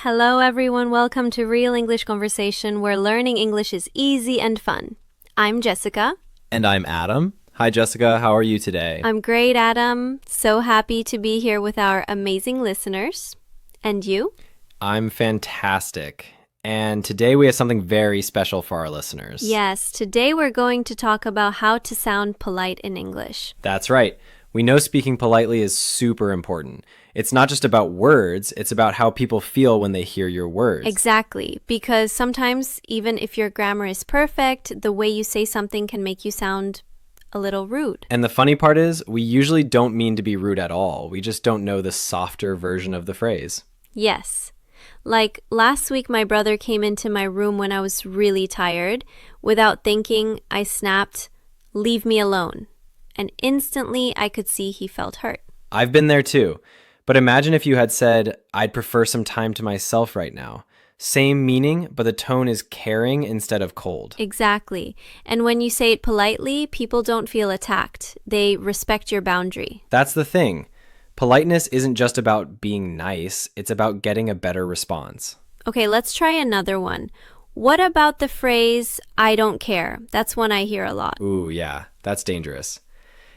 Hello, everyone. Welcome to Real English Conversation, where learning English is easy and fun. I'm Jessica. And I'm Adam. Hi, Jessica. How are you today? I'm great, Adam. So happy to be here with our amazing listeners. And you? I'm fantastic. And today we have something very special for our listeners. Yes, today we're going to talk about how to sound polite in English. That's right. We know speaking politely is super important. It's not just about words, it's about how people feel when they hear your words. Exactly, because sometimes even if your grammar is perfect, the way you say something can make you sound a little rude. And the funny part is, we usually don't mean to be rude at all. We just don't know the softer version of the phrase. Yes. Like last week, my brother came into my room when I was really tired. Without thinking, I snapped, "Leave me alone." And instantly, I could see he felt hurt. I've been there too. But imagine if you had said, "I'd prefer some time to myself right now." Same meaning, but the tone is caring instead of cold. Exactly. And when you say it politely, people don't feel attacked. They respect your boundary. That's the thing. Politeness isn't just about being nice, it's about getting a better response. Okay, let's try another one. What about the phrase, "I don't care"? That's one I hear a lot. Ooh, yeah, that's dangerous.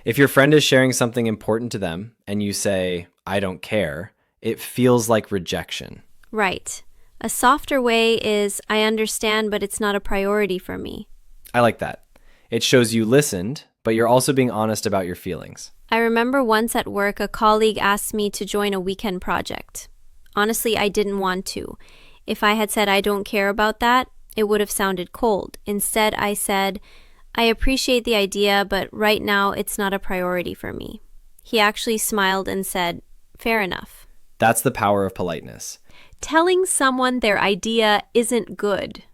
If your friend is sharing something important to them and you say, "I don't care," it feels like rejection. Right. A softer way is, "I understand, but it's not a priority for me." I like that. It shows you listened, but you're also being honest about your feelings. I remember once at work, a colleague asked me to join a weekend project. Honestly, I didn't want to. If I had said I don't care about that, it would have sounded cold. Instead, I said, "I appreciate the idea, but right now it's not a priority for me." He actually smiled and said, "Fair enough." That's the power of politeness. Telling someone their idea isn't good.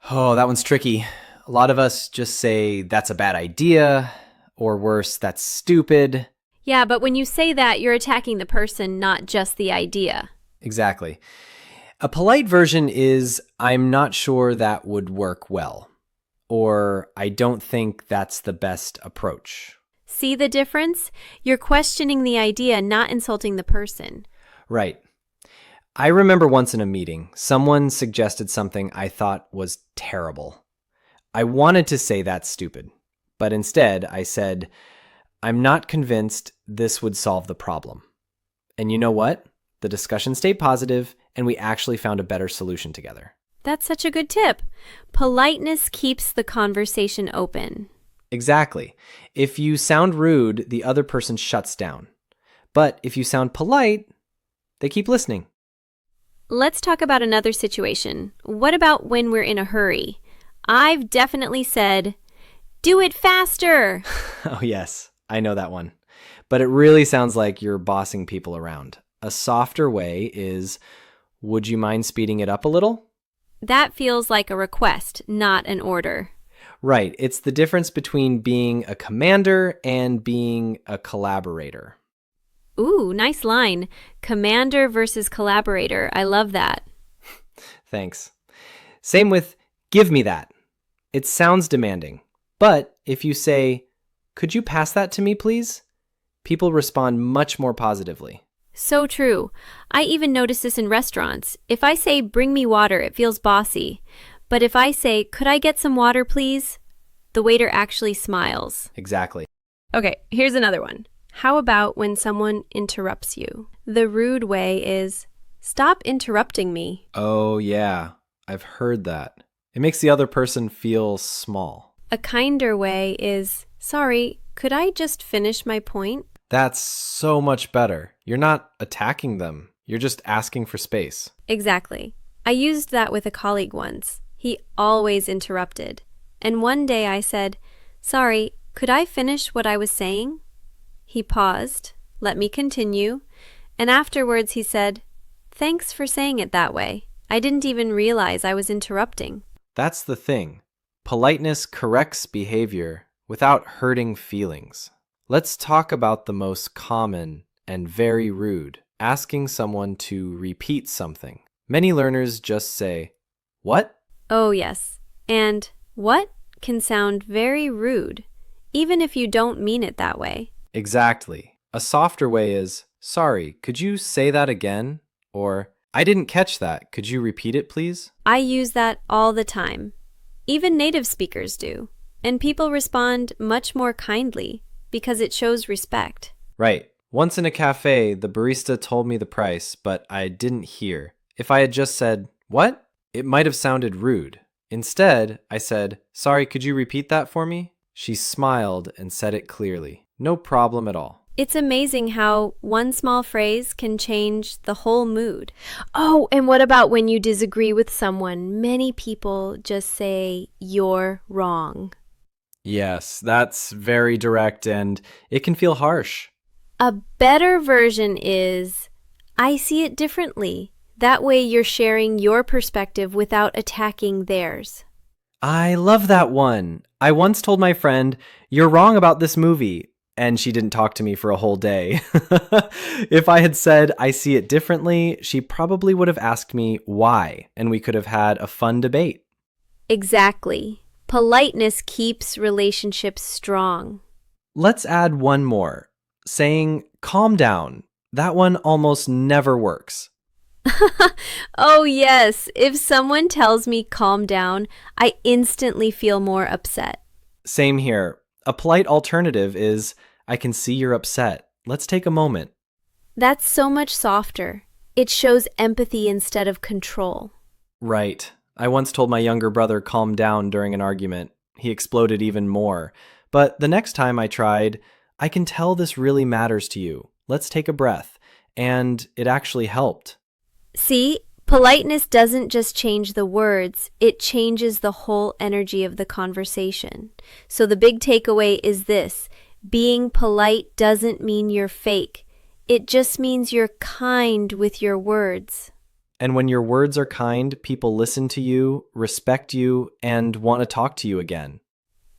Oh, that one's tricky. A lot of us just say, "That's a bad idea," or worse, "That's stupid." Yeah, but when you say that, you're attacking the person, not just the idea. Exactly. A polite version is, "I'm not sure that would work well," or "I don't think that's the best approach." See the difference? You're questioning the idea, not insulting the person. Right. I remember once in a meeting, someone suggested something I thought was terrible. I wanted to say that's stupid, but instead I said, "I'm not convinced this would solve the problem." And you know what? The discussion stayed positive, and we actually found a better solution together. That's such a good tip. Politeness keeps the conversation open. Exactly. If you sound rude, the other person shuts down. But if you sound polite, they keep listening. Let's talk about another situation. What about when we're in a hurry? I've definitely said, "Do it faster." Oh, yes, I know that one. But it really sounds like you're bossing people around. A softer way is, "Would you mind speeding it up a little?" That feels like a request, not an order. Right. It's the difference between being a commander and being a collaborator. Ooh, nice line. Commander versus collaborator. I love that. Thanks. Same with "give me that." It sounds demanding. But if you say, "Could you pass that to me, please?" people respond much more positively. So true. I even notice this in restaurants. If I say, "Bring me water," it feels bossy. But if I say, "Could I get some water, please?" the waiter actually smiles. Exactly. Okay, here's another one. How about when someone interrupts you? The rude way is, "Stop interrupting me." Oh, yeah. I've heard that. It makes the other person feel small. A kinder way is, "Sorry, could I just finish my point?" That's so much better. You're not attacking them. You're just asking for space. Exactly. I used that with a colleague once. He always interrupted. And one day I said, "Sorry, could I finish what I was saying?" He paused, let me continue, and afterwards he said, "Thanks for saying it that way. I didn't even realize I was interrupting." That's the thing. Politeness corrects behavior without hurting feelings. Let's talk about the most common and very rude, asking someone to repeat something. Many learners just say, "What?" Oh, yes. And "what" can sound very rude, even if you don't mean it that way. Exactly. A softer way is, "Sorry, could you say that again?" Or, I didn't catch that. Could you repeat it, please? I use that all the time. Even native speakers do. And people respond much more kindly because it shows respect. Right. Once in a cafe, the barista told me the price, but I didn't hear. If I had just said, "What?" it might have sounded rude. Instead, I said, "Sorry, could you repeat that for me?" She smiled and said it clearly. No problem at all. It's amazing how one small phrase can change the whole mood. Oh, and what about when you disagree with someone? Many people just say, "You're wrong." Yes, that's very direct and it can feel harsh. A better version is, "I see it differently." That way you're sharing your perspective without attacking theirs. I love that one. I once told my friend, "You're wrong about this movie," and she didn't talk to me for a whole day. If I had said, "I see it differently," she probably would have asked me why, and we could have had a fun debate. Exactly. Politeness keeps relationships strong. Let's add one more. Saying, "Calm down." That one almost never works. Oh, yes. If someone tells me calm down, I instantly feel more upset. Same here. A polite alternative is, "I can see you're upset. Let's take a moment." That's so much softer. It shows empathy instead of control. Right. I once told my younger brother calm down during an argument. He exploded even more. But the next time I tried, "I can tell this really matters to you. Let's take a breath." And it actually helped. See, politeness doesn't just change the words, it changes the whole energy of the conversation. So the big takeaway is this: being polite doesn't mean you're fake. It just means you're kind with your words. And when your words are kind, people listen to you, respect you, and want to talk to you again.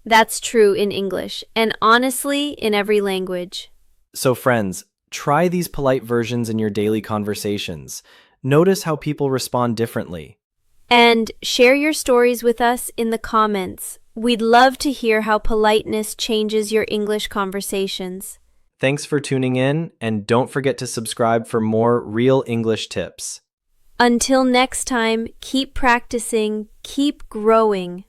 That's true in English, and honestly, in every language. So friends, try these polite versions in your daily conversations. Notice how people respond differently. And share your stories with us in the comments. We'd love to hear how politeness changes your English conversations. Thanks for tuning in, and don't forget to subscribe for more real English tips. Until next time, keep practicing, keep growing.